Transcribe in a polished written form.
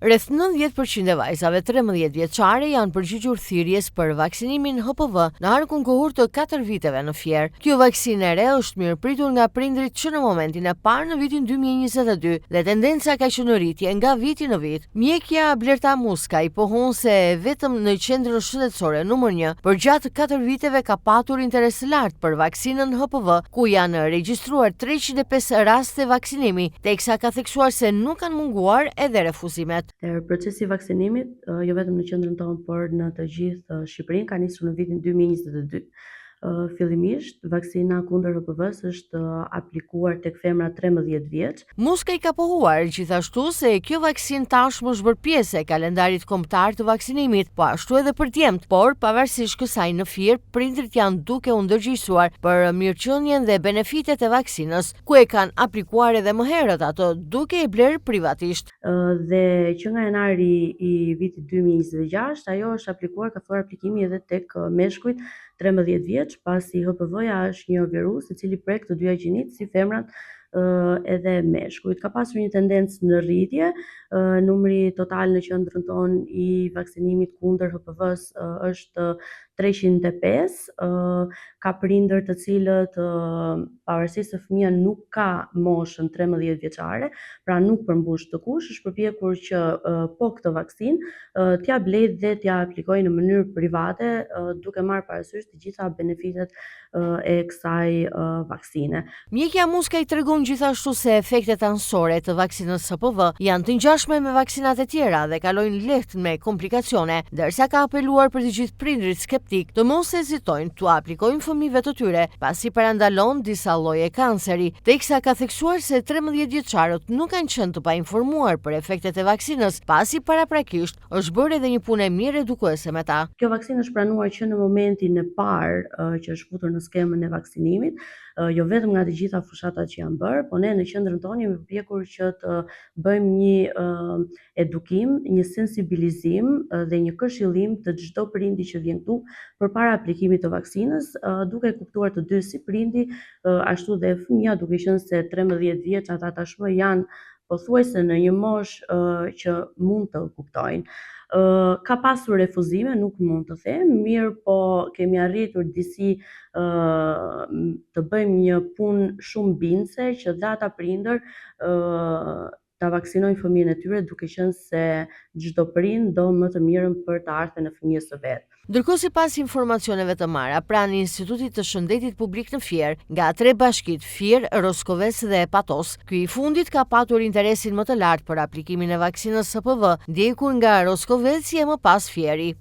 Rreth 90% e vajzave 13 vjeçare janë përgjigjur thirrjes për vaksinimin HPV në arkun kohor të 4 viteve në Fier. Kjo vaksinë e re është mirëpritur nga prindrit që në momentin e parë në vitin 2022 dhe tendenca ka qenë në rritje nga viti në vit. Mjekja Blerta Muskaj pohon se vetëm në qendrën shëndetësore numër 1 për gjatë 4 viteve ka patur interes lart për vaksinën HPV, ku janë regjistruar 305 raste vaksinimi, teksa ka theksuar se nuk kanë munguar edhe refuzimet. Procesi i vaksinimit, jo vetëm në qendrën tonë, por në të gjithë Shqipërinë, ka nisur në vitin 2022. Fillimisht, vaksina kundër HPV-s është aplikuar tek femra 13 vjeç. Muskaj ka pohuar gjithashtu se kjo vaksinë tashmë është bërë pjesë e kalendarit kombëtar të vaksinimit, po ashtu edhe për djemt, por pavarësisht kësaj në Fier, prindrit janë duke u ndërgjegjësuar për mirëqenien dhe benefitet e vaksinës, ku e kanë aplikuar edhe më herët ato, duke e blerë privatisht. Dhe që nga janari i vitit 2026, ajo është aplikuar, ka filluar aplikimi edhe tek meshkujt 13 vjeç, pasi HPV-ja është një virus i cili prek të dyja gjinitë, si femrat edhe meshkujt. Ka pasur një tendencë në rritje, numri total në qendrën tonë i vaksinimit kundër HPV-s është 305, ka prindër të cilët pavarësisht se fëmia nuk ka moshën 13 vjeçare, pra nuk përmbush të kush, është përpjekur që po këtë vaksinë t'ja blejë dhe t'ja aplikojë në mënyrë private, duke marrë parasysh të gjitha benefitet e kësaj vaksine. Mjekja Muskaj tregon gjithashtu se efektet anësore të vaksinës HPV janë të ngjashme me vaksinat e tjera dhe kalojnë lehtë me komplikacione, ndërsa ka apeluar për të gjithë prindrit skeptik të mos hezitojnë t'u aplikojnë fëmijëve të tyre, pasi parandalon disa lloje kanceri, teksa ka theksuar se 13 vjeçarët nuk kanë qenë të painformuar për efektet e vaksinës, pasi paraprakisht është bërë edhe një punë mirë edukuese me ta. Kjo vaksinë është pranuar që në momentin e parë që është futur në skemën e vaksinimit, jo vetëm nga të gjitha fushatat që janë bërë, po ne në qendrën tonë jemi përpjekur që të bëjmë një edukim, një sensibilizim dhe një këshillim të çdo prindi që vjen këtu përpara aplikimit të vaksinës, duke kuptuar të dy si prindi, ashtu dhe fëmia, duke qenë se 13 vjeç ata tashmë janë pothuajse në një moshë që mund të kuptojnë. Ka pasur refuzime, nuk mund të them, mirë po kemi arritur disi të bëjmë një punë shumë bindse që dhe ata prindër ta vaksinojnë fëmijën e tyre, duke qenë se çdo prind do më të mirën për të ardhmen e fëmijës së vet. Ndërkohë, sipas informacioneve të marra pranë Institutit të Shëndetit Publik në Fier, nga 3 bashkitë Fier, Roskovec dhe Patos, ky i fundit ka patur interesin më të lartë për aplikimin e vaksinës HPV, ndjekur nga Roskoveci e më pas Fieri.